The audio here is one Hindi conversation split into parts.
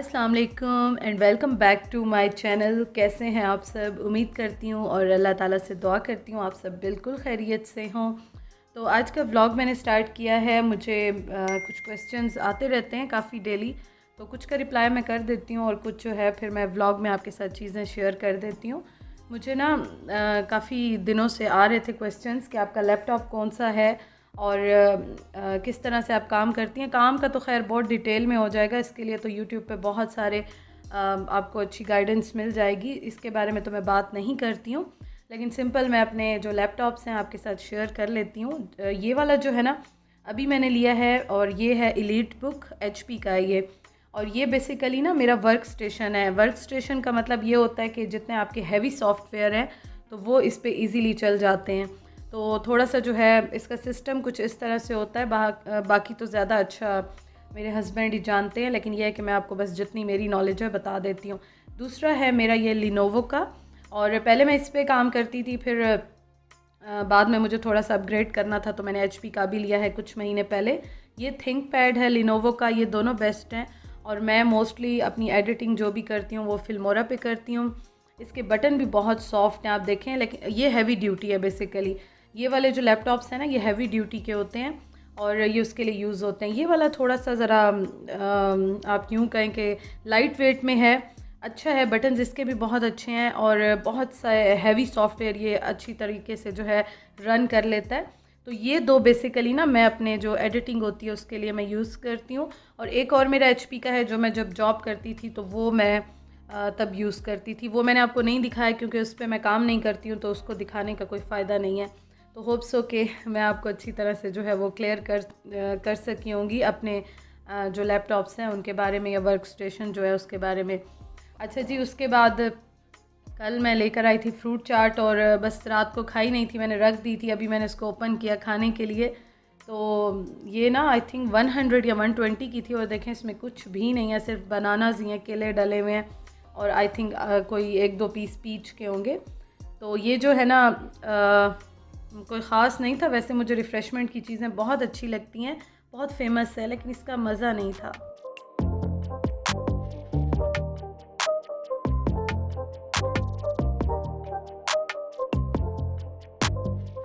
अस्सलाम वालेकुम and welcome back to my channel. कैसे हैं आप सब? उम्मीद करती हूँ और अल्लाह ताला से दुआ करती हूँ आप सब बिल्कुल खैरियत से हों। तो आज का व्लॉग मैंने स्टार्ट किया है। मुझे कुछ क्वेश्चंस आते रहते हैं काफ़ी डेली, तो कुछ का रिप्लाई मैं कर देती हूँ और कुछ जो है फिर मैं व्लॉग में आपके साथ चीज़ें शेयर कर देती हूँ। मुझे ना काफ़ी दिनों से आ रहे थे क्वेश्चंस कि आपका लैपटॉप कौन सा है और किस तरह से आप काम करती हैं। काम का तो खैर बहुत डिटेल में हो जाएगा, इसके लिए तो यूट्यूब पे बहुत सारे आपको अच्छी गाइडेंस मिल जाएगी, इसके बारे में तो मैं बात नहीं करती हूँ। लेकिन सिंपल मैं अपने जो लैपटॉप्स हैं आपके साथ शेयर कर लेती हूँ। ये वाला जो है ना अभी मैंने लिया है और ये है एलीट बुक एचपी का है ये। और ये बेसिकली ना मेरा वर्क स्टेशन है। वर्क स्टेशन का मतलब ये होता है कि जितने आपके हैवी सॉफ्टवेयर हैं तो वो इस पे इजीली चल जाते हैं। तो थोड़ा सा जो है इसका सिस्टम कुछ इस तरह से होता है। बाकी तो ज़्यादा अच्छा मेरे हस्बैंड ही जानते हैं, लेकिन यह है कि मैं आपको बस जितनी मेरी नॉलेज है बता देती हूँ। दूसरा है मेरा ये लिनोवो का, और पहले मैं इस पे काम करती थी, फिर बाद में मुझे थोड़ा सा अपग्रेड करना था तो मैंने एचपी का भी लिया है कुछ महीने पहले। ये थिंक पैड है लिनोवो का, ये दोनों बेस्ट हैं। और मैं मोस्टली अपनी एडिटिंग जो भी करती हूँ वो फिल्मोरा पे करती हूँ। इसके बटन भी बहुत सॉफ्ट हैं आप देखें, लेकिन ये हैवी ड्यूटी है बेसिकली। ये वाले जो लैपटॉप्स हैं ना ये हैवी ड्यूटी के होते हैं और ये उसके लिए यूज़ होते हैं। ये वाला थोड़ा सा ज़रा आप यूँ कहें कि लाइट वेट में है, अच्छा है। बटन्स इसके भी बहुत अच्छे हैं और बहुत सा हैवी सॉफ्टवेयर ये अच्छी तरीके से जो है रन कर लेता है। तो ये दो बेसिकली ना मैं अपने जो एडिटिंग होती है उसके लिए मैं यूज़ करती हूँ। और एक और मेरा एचपी का है जो मैं जब जॉब करती थी तो वो मैं तब यूज़ करती थी। वो मैंने आपको नहीं दिखाया क्योंकि उस पर मैं काम नहीं करती हूँ, तो उसको दिखाने का कोई फ़ायदा नहीं है। तो होप्स हो कि मैं आपको अच्छी तरह से जो है वो क्लियर कर सकी होंगी अपने जो लैपटॉप्स हैं उनके बारे में या वर्क स्टेशन जो है उसके बारे में। अच्छा जी, उसके बाद कल मैं लेकर आई थी फ्रूट चाट और बस रात को खाई नहीं थी, मैंने रख दी थी। अभी मैंने इसको ओपन किया खाने के लिए, तो ये ना आई थिंक 100 या 120 की थी। और देखें इसमें कुछ भी नहीं है, सिर्फ बनानाज ही हैं, केले डले हुए हैं और आई थिंक कोई एक दो पीस पीच के होंगे। तो ये जो है ना कोई ख़ास नहीं था। वैसे मुझे रिफ़्रेशमेंट की चीज़ें बहुत अच्छी लगती हैं, बहुत फेमस है, लेकिन इसका मज़ा नहीं था।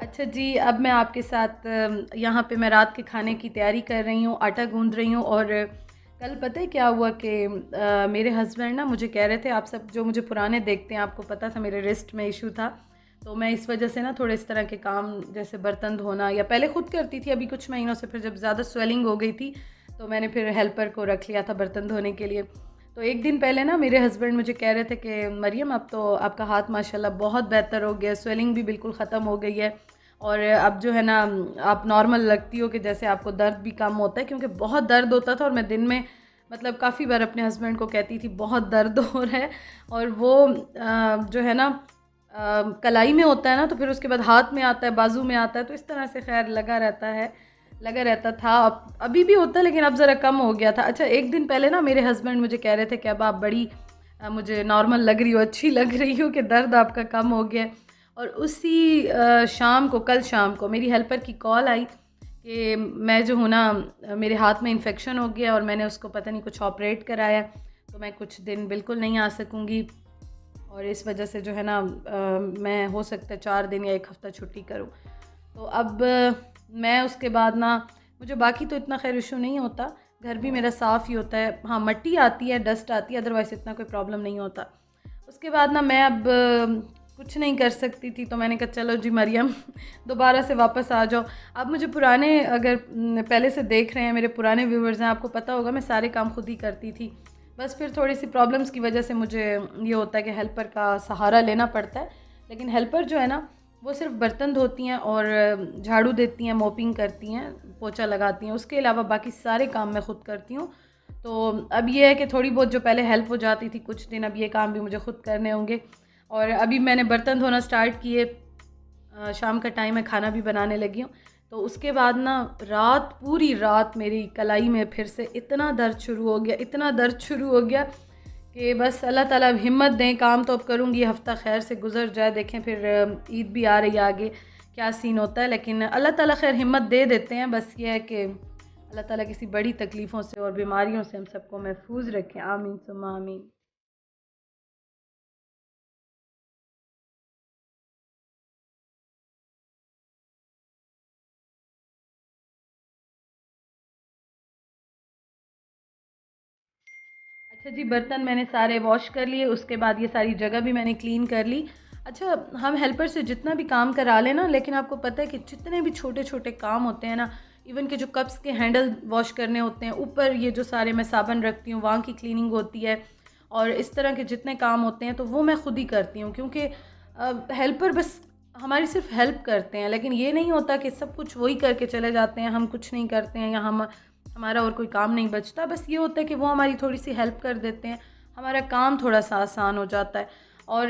अच्छा जी, अब मैं आपके साथ यहाँ पे मैं रात के खाने की तैयारी कर रही हूँ, आटा गूँध रही हूँ। और कल पता है क्या हुआ कि मेरे हस्बैंड ना मुझे कह रहे थे, आप सब जो मुझे पुराने देखते हैं आपको पता था मेरे रिस्ट में इशू था, तो मैं इस वजह से ना थोड़े इस तरह के काम जैसे बर्तन धोना या पहले ख़ुद करती थी अभी कुछ महीनों से, फिर जब ज़्यादा स्वेलिंग हो गई थी तो मैंने फिर हेल्पर को रख लिया था बर्तन धोने के लिए। तो एक दिन पहले ना मेरे हस्बैंड मुझे कह रहे थे कि मरियम अब तो आपका हाथ माशाल्लाह बहुत बेहतर हो गया, स्वेलिंग भी बिल्कुल ख़त्म हो गई है और अब जो है ना आप नॉर्मल लगती हो, कि जैसे आपको दर्द भी कम होता है। क्योंकि बहुत दर्द होता था और मैं दिन में मतलब काफ़ी बार अपने हस्बैंड को कहती थी बहुत दर्द हो रहा है, और वो जो है ना कलाई में होता है ना, तो फिर उसके बाद हाथ में आता है, बाजू में आता है, तो इस तरह से खैर लगा रहता था। अब अभी भी होता है लेकिन अब ज़रा कम हो गया था। अच्छा, एक दिन पहले ना मेरे हस्बैंड मुझे कह रहे थे कि अब आप बड़ी मुझे नॉर्मल लग रही हो, अच्छी लग रही हो, कि दर्द आपका कम हो गया। और उसी शाम को, कल शाम को मेरी हेल्पर की कॉल आई कि मैं जो हूँ ना मेरे हाथ में इन्फेक्शन हो गया और मैंने उसको पता नहीं कुछ ऑपरेट कराया, तो मैं कुछ दिन बिल्कुल नहीं आ सकूँगी और इस वजह से जो है ना मैं हो सकता है 4 दिन या 1 हफ़्ता छुट्टी करूँ। तो अब मैं उसके बाद ना, मुझे बाकी तो इतना खैर इशू नहीं होता, घर भी मेरा साफ़ ही होता है। हाँ, मिट्टी आती है, डस्ट आती है, अदरवाइज़ इतना कोई प्रॉब्लम नहीं होता। उसके बाद ना मैं अब कुछ नहीं कर सकती थी, तो मैंने कहा चलो जी मरियम दोबारा से वापस आ जाओ। अब मुझे पुराने, अगर पहले से देख रहे हैं मेरे पुराने व्यूवर्स हैं, आपको पता होगा मैं सारे काम खुद ही करती थी। बस फिर थोड़ी सी प्रॉब्लम्स की वजह से मुझे ये होता है कि हेल्पर का सहारा लेना पड़ता है। लेकिन हेल्पर जो है ना वो सिर्फ बर्तन धोती हैं और झाड़ू देती हैं, मोपिंग करती हैं, पोछा लगाती हैं, उसके अलावा बाकी सारे काम मैं ख़ुद करती हूँ। तो अब ये है कि थोड़ी बहुत जो पहले हेल्प हो जाती थी कुछ दिन, अब ये काम भी मुझे ख़ुद करने होंगे। और अभी मैंने बर्तन धोना स्टार्ट किए, शाम का टाइम है, खाना भी बनाने लगी हूँ। तो उसके बाद ना पूरी रात मेरी कलाई में फिर से इतना दर्द शुरू हो गया कि बस अल्लाह ताला अब हिम्मत दें। काम तो अब करूँगी, हफ़्ता खैर से गुज़र जाए, देखें फिर ईद भी आ रही है आगे, क्या सीन होता है। लेकिन अल्लाह ताला खैर हिम्मत दे देते हैं। बस ये है कि अल्लाह ताला किसी बड़ी तकलीफ़ों से और बीमारियों से हम सबको महफूज रखें, आमीन सुम्मा आमीन। अच्छा जी, बर्तन मैंने सारे वॉश कर लिए, उसके बाद ये सारी जगह भी मैंने क्लीन कर ली। अच्छा, हम हेल्पर से जितना भी काम करा लें ना, लेकिन आपको पता है कि जितने भी छोटे-छोटे काम होते हैं ना, इवन के जो कप्स के हैंडल वॉश करने होते हैं, ऊपर ये जो सारे मैं साबुन रखती हूँ, वहाँ की क्लीनिंग होती है और इस तरह के जितने काम होते हैं, तो वो मैं खुद ही करती हूँ क्योंकि हेल्पर बस हमारी सिर्फ़ हेल्प करते हैं, लेकिन ये नहीं होता कि सब कुछ वही करके चले जाते हैं, हम कुछ नहीं करते हैं या हमारा और कोई काम नहीं बचता। बस ये होता है कि वो हमारी थोड़ी-सी हेल्प कर देते हैं, हमारा काम थोड़ा-सा आसान हो जाता है। और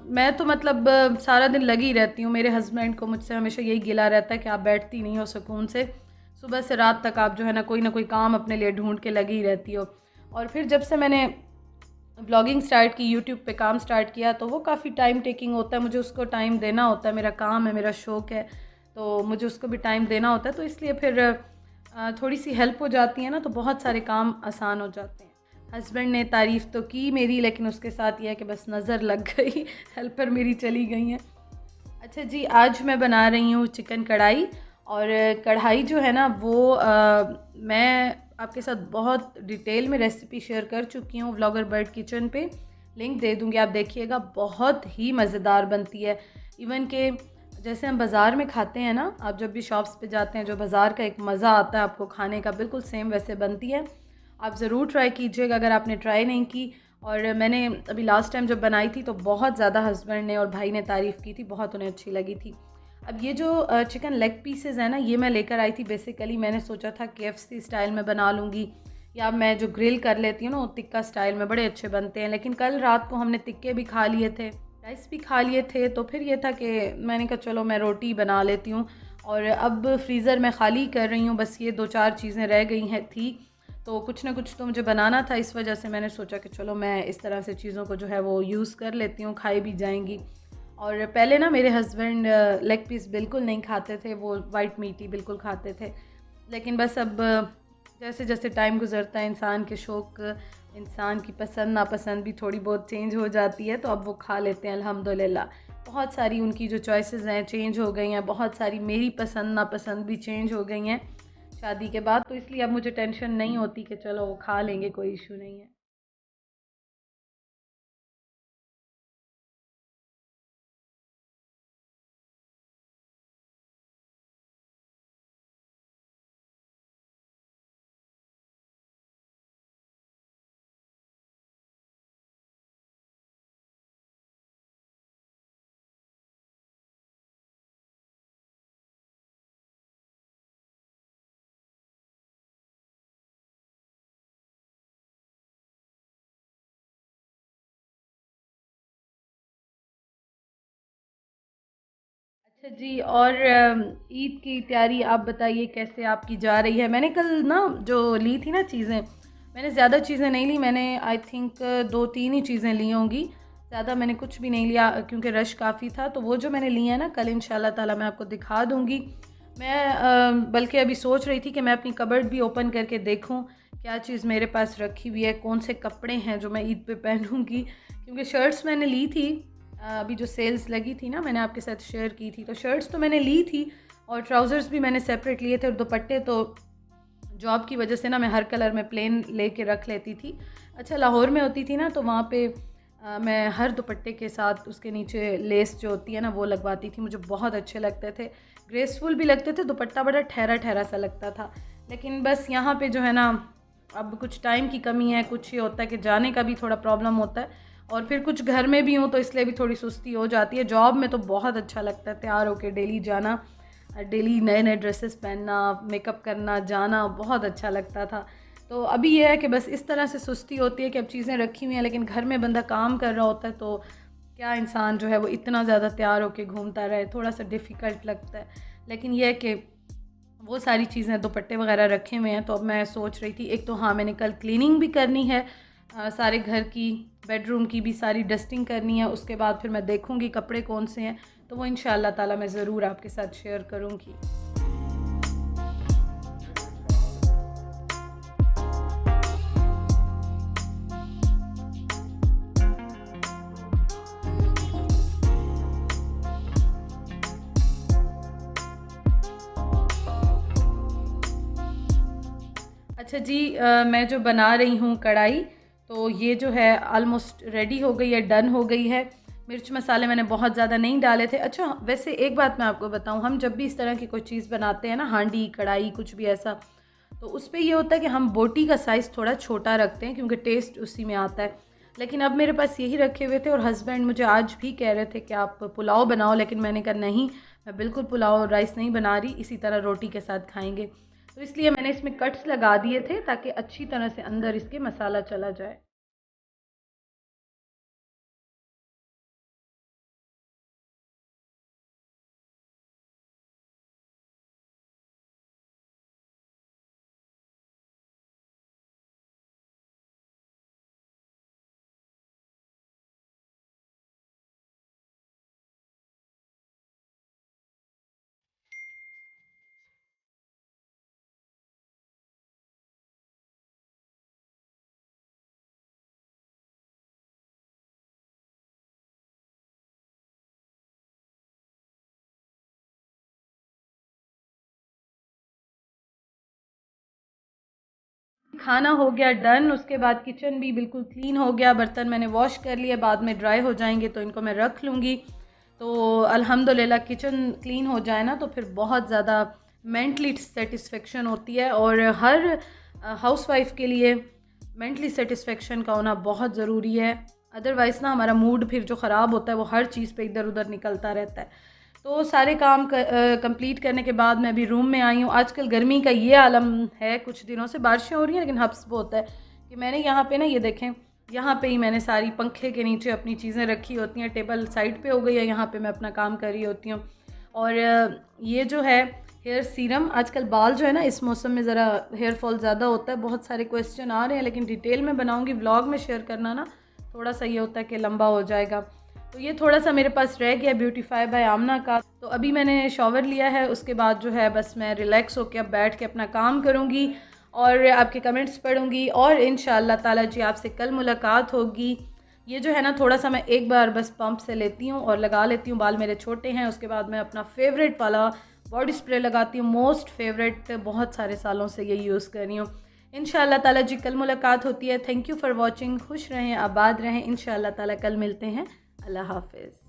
मैं तो मतलब सारा दिन लगी रहती हूँ। मेरे हस्बैंड को मुझसे हमेशा यही गिला रहता है कि आप बैठती नहीं हो सुकून से, सुबह से रात तक आप जो है ना कोई काम अपने लिए ढूँढ के लगी रहती हो। और फिर जब से मैंने व्लॉगिंग स्टार्ट की, यूट्यूब पे काम स्टार्ट किया, तो वो काफ़ी टाइम टेकिंग होता है, मुझे उसको टाइम देना होता है, मेरा काम है, मेरा शौक़ है, तो मुझे उसको भी टाइम देना होता है। तो इसलिए फिर थोड़ी सी हेल्प हो जाती है ना, तो बहुत सारे काम आसान हो जाते हैं। हस्बैंड ने तारीफ़ तो की मेरी, लेकिन उसके साथ यह है कि बस नज़र लग गई हेल्पर मेरी चली गई हैं। अच्छा जी, आज मैं बना रही हूँ चिकन कढ़ाई। और कढ़ाई जो है ना वो मैं आपके साथ बहुत डिटेल में रेसिपी शेयर कर चुकी हूँ व्लॉगर बर्ड किचन पे, लिंक दे दूँगी, आप देखिएगा, बहुत ही मज़ेदार बनती है। इवन के जैसे हम बाज़ार में खाते हैं ना, आप जब भी शॉप्स पे जाते हैं, जो बाज़ार का एक मज़ा आता है आपको खाने का, बिल्कुल सेम वैसे बनती है। आप ज़रूर ट्राई कीजिएगा अगर आपने ट्राई नहीं की। और मैंने अभी लास्ट टाइम जब बनाई थी तो बहुत ज़्यादा हस्बैंड ने और भाई ने तारीफ़ की थी, बहुत उन्हें अच्छी लगी थी। अब ये जो चिकन लेग पीसेस हैं ना, ये मैं लेकर आई थी। बेसिकली मैंने सोचा था KFC स्टाइल में बना लूँगी, या मैं जो ग्रिल कर लेती हूँ ना, वो टिक्का स्टाइल में बड़े अच्छे बनते हैं। लेकिन कल रात को हमने टिक्के भी खा लिए थे, राइस भी खा लिए थे, तो फिर ये था कि मैंने कहा चलो मैं रोटी बना लेती हूँ। और अब फ्रीज़र में ख़ाली कर रही हूँ, बस ये 2-4 चीज़ें रह गई हैं थी, तो कुछ ना कुछ तो मुझे बनाना था। इस वजह से मैंने सोचा कि चलो मैं इस तरह से चीज़ों को जो है वो यूज़ कर लेती हूँ, खाई भी जाएंगी। और पहले ना मेरे हस्बैंड लेग पीस बिल्कुल नहीं खाते थे, वो वाइट मीट ही बिल्कुल खाते थे। लेकिन बस अब जैसे जैसे टाइम गुज़रता है, इंसान के शौक़, इंसान की पसंद नापसंद भी थोड़ी बहुत चेंज हो जाती है, तो अब वो खा लेते हैं अल्हम्दुलिल्लाह। बहुत सारी उनकी जो चॉइसेस हैं चेंज हो गई हैं, बहुत सारी मेरी पसंद नापसंद भी चेंज हो गई हैं शादी के बाद, तो इसलिए अब मुझे टेंशन नहीं होती कि चलो वो खा लेंगे, कोई इशू नहीं है। अच्छा जी, और ईद की तैयारी आप बताइए कैसे आपकी जा रही है? मैंने कल ना जो ली थी ना चीज़ें, मैंने ज़्यादा चीज़ें नहीं ली, मैंने आई थिंक 2-3 ही चीज़ें ली होंगी, ज़्यादा मैंने कुछ भी नहीं लिया क्योंकि रश काफ़ी था। तो वो जो मैंने ली है ना, कल इंशाल्लाह ताला मैं आपको दिखा दूँगी। मैं बल्कि अभी सोच रही थी कि मैं अपनी कबर्ड भी ओपन करके देखूँ, क्या चीज़ मेरे पास रखी हुई है, कौन से कपड़े हैं जो मैं ईद पे पहनूँगी। क्योंकि शर्ट्स मैंने ली थी, अभी जो सेल्स लगी थी ना, मैंने आपके साथ शेयर की थी, तो शर्ट्स तो मैंने ली थी और ट्राउज़र्स भी मैंने सेपरेट लिए थे। और दुपट्टे तो जॉब की वजह से ना मैं हर कलर में प्लेन लेके रख लेती थी। अच्छा, लाहौर में होती थी ना, तो वहाँ पे मैं हर दुपट्टे के साथ उसके नीचे लेस जो होती है ना वो लगवाती थी, मुझे बहुत अच्छे लगते थे, ग्रेसफुल भी लगते थे, दुपट्टा बड़ा ठहरा ठहरा सा लगता था। लेकिन बस यहाँ पे जो है ना, अब कुछ टाइम की कमी है, कुछ ये होता है कि जाने का भी थोड़ा प्रॉब्लम होता है, और फिर कुछ घर में भी हूँ तो इसलिए भी थोड़ी सुस्ती हो जाती है। जॉब में तो बहुत अच्छा लगता है तैयार होके डेली जाना, डेली नए नए ड्रेसेस पहनना, मेकअप करना, जाना बहुत अच्छा लगता था। तो अभी ये है कि बस इस तरह से सुस्ती होती है कि अब चीज़ें रखी हुई हैं, लेकिन घर में बंदा काम कर रहा होता है, तो क्या इंसान जो है वो इतना ज़्यादा तैयार होके घूमता रहे, थोड़ा सा डिफ़िकल्ट लगता है। लेकिन यह है कि वो सारी चीज़ें, दुपट्टे वगैरह रखे हुए हैं, तो अब मैं सोच रही थी, एक तो हाँ मैंने कल क्लीनिंग भी करनी है, सारे घर की, बेडरूम की भी सारी डस्टिंग करनी है, उसके बाद फिर मैं देखूँगी कपड़े कौन से हैं, तो वो इंशाअल्लाह ताला मैं ज़रूर आपके साथ शेयर करूँगी। अच्छा जी, मैं जो बना रही हूँ कढ़ाई, तो ये जो है ऑलमोस्ट रेडी हो गई है, डन हो गई है। मिर्च मसाले मैंने बहुत ज़्यादा नहीं डाले थे। अच्छा, वैसे एक बात मैं आपको बताऊँ, हम जब भी इस तरह की कोई चीज़ बनाते हैं ना, हांडी कढ़ाई कुछ भी ऐसा, तो उस पे ये होता है कि हम बोटी का साइज़ थोड़ा छोटा रखते हैं क्योंकि टेस्ट उसी में आता है। लेकिन अब मेरे पास यही रखे हुए थे और हस्बैंड मुझे आज भी कह रहे थे कि आप पुलाव बनाओ, लेकिन मैंने कहा नहीं, मैं बिल्कुल पुलाव और राइस नहीं बना रही, इसी तरह रोटी के साथ खाएंगे। तो इसलिए मैंने इसमें कट्स लगा दिए थे ताकि अच्छी तरह से अंदर इसके मसाला चला जाए। खाना हो गया डन, उसके बाद किचन भी बिल्कुल क्लीन हो गया, बर्तन मैंने वॉश कर लिए, बाद में ड्राई हो जाएंगे तो इनको मैं रख लूँगी। तो अल्हम्दुलिल्लाह किचन क्लीन हो जाए ना तो फिर बहुत ज़्यादा मेंटली सेटिस्फेक्शन होती है, और हर हाउसवाइफ के लिए मेंटली सेटिस्फेक्शन का होना बहुत ज़रूरी है। अदरवाइज़ ना हमारा मूड फिर जो ख़राब होता है वो हर चीज़ पे इधर उधर निकलता रहता है। तो सारे काम कंप्लीट करने के बाद मैं अभी रूम में आई हूँ। आजकल गर्मी का ये आलम है, कुछ दिनों से बारिशें हो रही हैं लेकिन हब्स बहुत है कि मैंने यहाँ पे ना, ये देखें, यहाँ पे ही मैंने सारी पंखे के नीचे अपनी चीज़ें रखी होती हैं, टेबल साइड पे हो गई है, यहाँ पे मैं अपना काम कर रही होती हूँ। और ये जो है हेयर सीरम, आजकल बाल जो है ना इस मौसम में ज़रा हेयर फॉल ज़्यादा होता है, बहुत सारे क्वेश्चन आ रहे हैं, लेकिन डिटेल में बनाऊँगी, व्लॉग में शेयर करना ना थोड़ा सा ये होता है कि लंबा हो जाएगा। तो ये थोड़ा सा मेरे पास रह गया ब्यूटीफाई बाय आमना का। तो अभी मैंने शॉवर लिया है, उसके बाद जो है बस मैं रिलैक्स होकर अब बैठ के अपना काम करूँगी और आपके कमेंट्स पढ़ूँगी, और इंशाअल्लाह ताला जी आपसे कल मुलाकात होगी। ये जो है ना थोड़ा सा मैं एक बार बस पंप से लेती हूँ और लगा लेती हूँ, बाल मेरे छोटे हैं। उसके बाद मैं अपना फेवरेट वाला बॉडी स्प्रे लगाती हूँ, मोस्ट फेवरेट, बहुत सारे सालों से ये यूज़ कर रही हूँ। इंशाअल्लाह ताला जी कल मुलाकात होती है। Thank you for watching. खुश रहें, आबाद रहें। इंशाअल्लाह ताला कल मिलते हैं। अल्लाह हाफ़िज़।